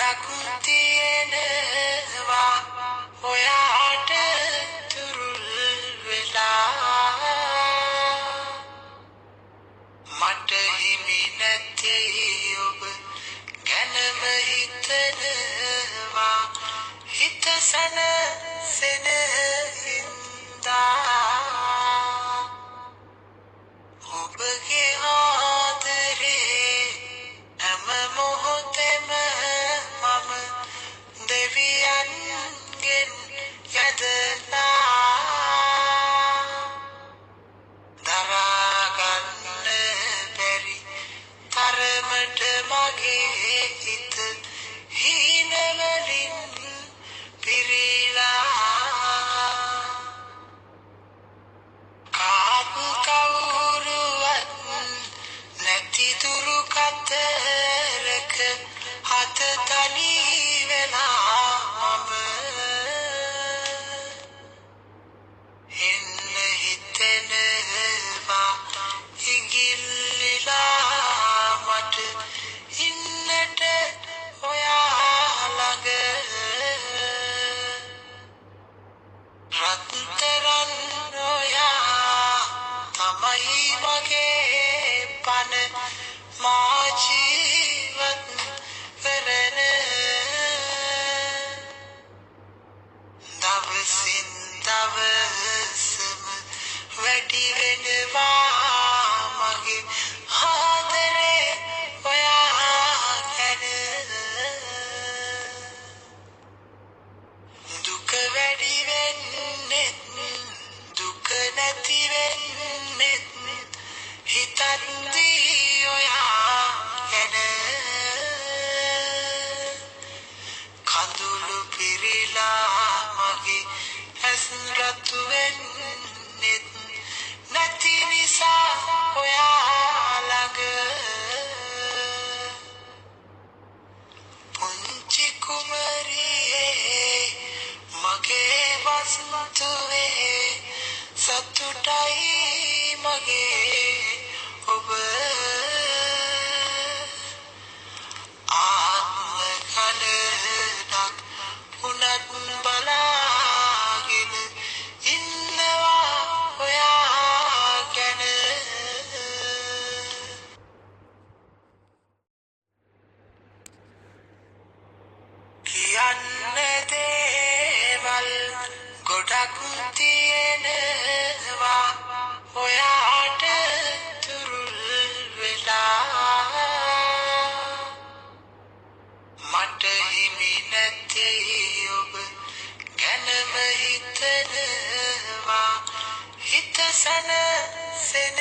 ගොඩක් තියෙනවා ඔයාට තුරුල් වෙලා මට හිමි නැති ඔබ ගැනම හිතනවා හිත සැනසෙන හින්දා ඔබගේ ආදරේ හැම මොහොතෙම මම දෙවියන්ගෙන් යදලා දරාගන්න බැරි තරමට මගේ හිත හීනවලින් පිරීලා කාත් කවුරුවත් නැති දුරු කතරක හත තනි වෙලා මම එන්න හිතෙනවා ඉගිල්ලිලා මට ඉන්නට ඔයා ළඟ රත්තරන් ඔයා තමයි මගේ පන මා ජීවත් කරන දවසින් දවසම වැඩි වෙනවා මගේ ආදරේ ඔයා ගැන දුක වැඩි වෙන්නෙත් දුක නැති වෙන්නෙත් හිතන්දී ඔයා ගැන කඳුළු පිරීලා මගේ ඇස් රතු වෙන්නෙත් නැති නිසා ඔයා ළඟ පුංචි කුමරියේ මගේ වස්තුවේ සතුටයි මගේ ඔබ ආත්ම කලනක් උනත් බලාගෙන ඉන්නවා ඔයා ගැන කියන්න දේවල් ගොඩක් තියෙනවා ඔයාට තුරුල් වෙලා මට හිමි නැති ඔබ ගැනම හිතනවා හිත සැනසෙන